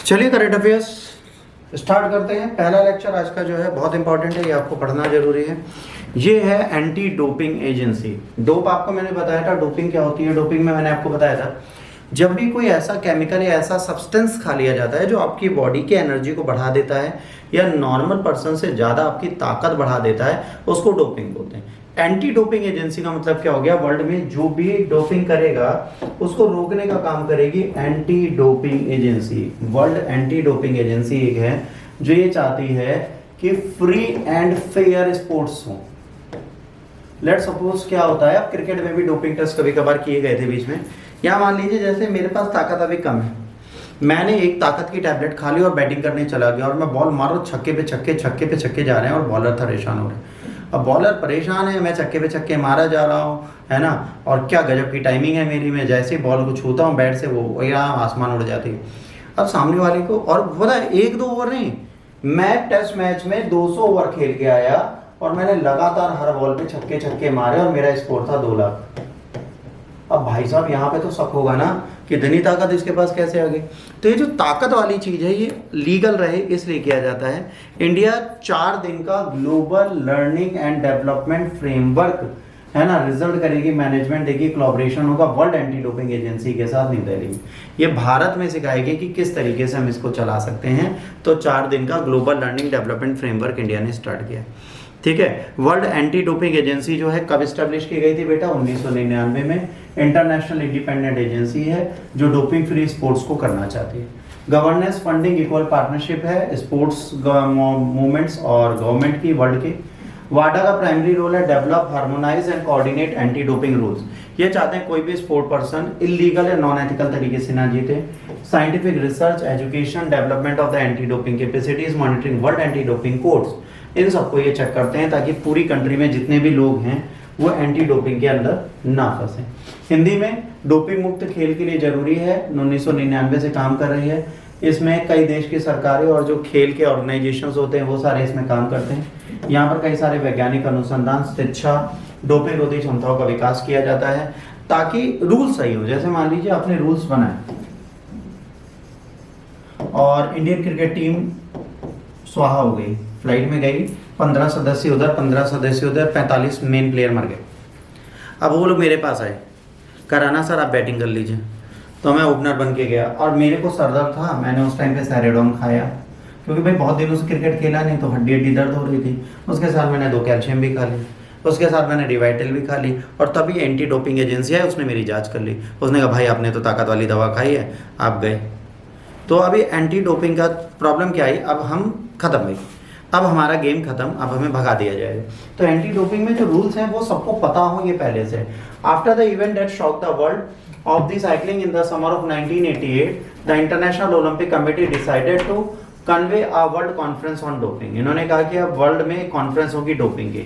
चलिए current affairs start करते हैं। पहला लेक्चर आज का जो है बहुत इंपॉर्टेंट है, ये आपको पढ़ना जरूरी है। ये है एंटी डोपिंग एजेंसी। डोप आपको मैंने बताया था, डोपिंग क्या होती है। डोपिंग में मैंने आपको बताया था जब भी कोई ऐसा केमिकल या ऐसा सब्सटेंस खा लिया जाता है जो आपकी बॉडी की एनर्जी को बढ़ा देता है या नॉर्मल पर्सन से ज़्यादा आपकी ताकत बढ़ा देता है, उसको डोपिंग बोलते हैं। एंटी डोपिंग एजेंसी का मतलब क्या हो गया, वर्ल्ड में जो भी डोपिंग करेगा उसको रोकने का काम करेगी anti doping agency. World anti doping agency एक है जो ये चाहती है कि फ्री एंड फेयर स्पोर्ट्स हो। लेट सपोज क्या होता है, अब क्रिकेट में भी डोपिंग टेस्ट कभी कभार किए गए थे बीच में। या मान लीजिए जैसे मेरे पास ताकत अभी कम है, मैंने एक ताकत की टैबलेट खा ली और बैटिंग करने चला गया और मैं बॉल मारो, छक्के पे छक्के जा रहे हैं और बॉलर परेशान हो रहे हैं। अब बॉलर परेशान है, मैं छक्के पे छक्के मारा जा रहा हूँ, है ना, और क्या गजब की टाइमिंग है मेरी, मैं जैसे ही बॉल को छूता हूँ बैट से वो यहाँ आसमान उड़ जाती है। अब सामने वाले को, और पता है 1-2 ओवर नहीं, मैं टेस्ट मैच में 200 ओवर खेल के आया और मैंने लगातार हर बॉल पे छक्के मारे और मेरा स्कोर था 2 लाख। अब भाई साहब यहाँ पे तो शक होगा ना कि इतनी ताकत इसके पास कैसे आ गई। तो ये जो ताकत वाली चीज है ये लीगल रहे इसलिए किया जाता है। इंडिया 4 दिन का global learning and development framework, है ना, रिजल्ट करेगी, मैनेजमेंट देगी, कोलैबोरेशन होगा वर्ल्ड एंटी डोपिंग एजेंसी के साथ न्यू दिल्ली में। ये भारत में सिखाएगी कि किस तरीके से हम इसको चला सकते हैं। तो 4 दिन का global learning development framework India ने स्टार्ट किया, ठीक है। वर्ल्ड एंटी डोपिंग एजेंसी जो है कब स्टैब्लिश की गई थी बेटा, 1999 में। इंटरनेशनल इंडिपेंडेंट एजेंसी है जो डोपिंग फ्री स्पोर्ट्स को करना चाहती है। गवर्नेंस, फंडिंग, इक्वल पार्टनरशिप है स्पोर्ट्स मूवमेंट्स और गवर्नमेंट की वर्ल्ड की। वाडा का प्राइमरी रोल है develop, harmonise and coordinate anti doping rules. ये चाहते हैं कोई भी स्पोर्ट पर्सन इलीगल या नॉन एथिकल तरीके से ना जीते। Scientific research, education, development of the anti doping capacities, monitoring world anti doping codes, इन सबको ये चेक करते हैं ताकि पूरी कंट्री में जितने भी लोग हैं वो एंटी डोपिंग के अंदर ना फंसे। हिंदी में डोपिंग मुक्त खेल के लिए जरूरी है 1999 से काम कर रही है। इसमें कई देश की सरकारें और जो खेल के ऑर्गेनाइजेशंस होते हैं वो सारे इसमें काम करते हैं। यहाँ पर कई सारे वैज्ञानिक अनुसंधान, शिक्षा, डोपिंग रोधी क्षमताओं का विकास किया जाता है ताकि रूल सही हो। जैसे मान लीजिए आपने रूल्स बनाए और इंडियन क्रिकेट टीम स्वाहा हो गई, फ्लाइट में गई, 15 सदस्य उधर, 15 सदस्य उधर, 45 मेन प्लेयर मर गए। अब वो लोग मेरे पास आए, कराना सर आप बैटिंग कर लीजिए। तो मैं ओपनर बन के गया और मेरे को सरदर्द था, मैंने उस टाइम पे सैरेडोन खाया क्योंकि भाई बहुत दिनों से क्रिकेट खेला नहीं तो हड्डी दर्द हो रही थी। उसके साथ मैंने 2 कैल्शियम भी खा ली, उसके साथ मैंने रिवाइटल भी खा ली और तभी एंटी डोपिंग एजेंसी है, उसने मेरी जाँच कर ली। उसने कहा भाई आपने तो ताकत वाली दवा खाई है, आप गए। तो अभी एंटी डोपिंग का प्रॉब्लम क्या आई, अब हम खत्म हुई, अब हमारा गेम खत्म, अब हमें भगा दिया जाएगा। तो एंटी डोपिंग में जो रूल्स हैं वो सबको पता हो ये पहले से। After the event that shook the world of the cycling in the summer of 1988, the international Olympic committee decided to convene a world conference on doping. इन्होंने कहा कि अब वर्ल्ड में कॉन्फ्रेंस होगी डोपिंग की।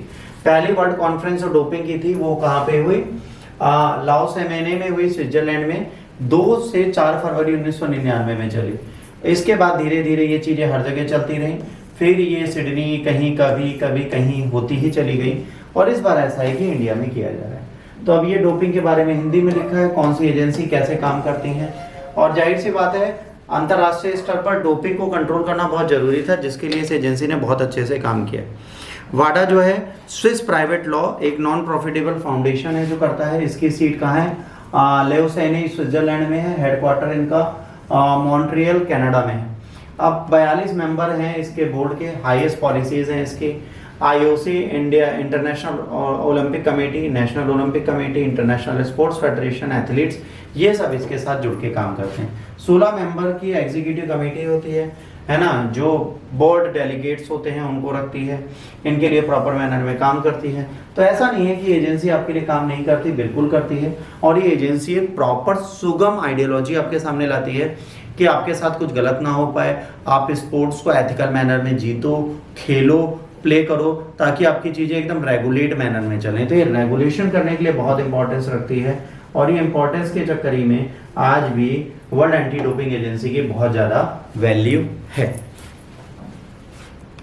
पहली वर्ल्ड कॉन्फ्रेंस जो doping की थी वो कहाँ पे हुई, लाओस एमेने में हुई, स्विट्जरलैंड में, 2 से 4 फरवरी 1999 में चली। इसके बाद धीरे धीरे ये चीजें हर जगह चलती रही, फिर ये सिडनी कहीं कभी कहीं होती ही चली गई और इस बार ऐसा है कि इंडिया में किया जा रहा है। तो अब ये डोपिंग के बारे में हिंदी में लिखा है, कौन सी एजेंसी कैसे काम करती है। और जाहिर सी बात है अंतर्राष्ट्रीय स्तर पर डोपिंग को कंट्रोल करना बहुत जरूरी था, जिसके लिए इस एजेंसी ने बहुत अच्छे से काम किया। वाडा जो है स्विस प्राइवेट लॉ, एक नॉन प्रॉफिटेबल फाउंडेशन है जो करता है। इसकी सीट कहाँ है, लेओसेनी स्विट्जरलैंड में है, हेडक्वार्टर इनका मॉन्ट्रियल कनाडा में है। अब 42 मेंबर हैं इसके बोर्ड के, हाईएस्ट पॉलिसीज हैं इसकी। IOC, India international Olympic committee, national Olympic committee, international sports federation, athletes, ये सब इसके साथ जुड़ के काम करते हैं। 16 मेंबर की एग्जीक्यूटिव कमेटी होती है ना, जो बोर्ड डेलीगेट्स होते हैं उनको रखती है, इनके लिए प्रॉपर मैनर में काम करती है। तो ऐसा नहीं है कि एजेंसी आपके लिए काम नहीं करती, बिल्कुल करती है। और ये एजेंसी एक प्रॉपर सुगम आइडियोलॉजी आपके सामने लाती है कि आपके साथ कुछ गलत ना हो पाए, आप स्पोर्ट्स को एथिकल मैनर में जीतो, खेलो, प्ले करो, ताकि आपकी चीज़ें एकदम रेगुलेट मैनर में चलें। तो ये रेगुलेशन करने के लिए बहुत इंपॉर्टेंस रखती है और ये इंपॉर्टेंस के चक्कर में आज भी वर्ल्ड एंटी डोपिंग एजेंसी की बहुत ज़्यादा वैल्यू है।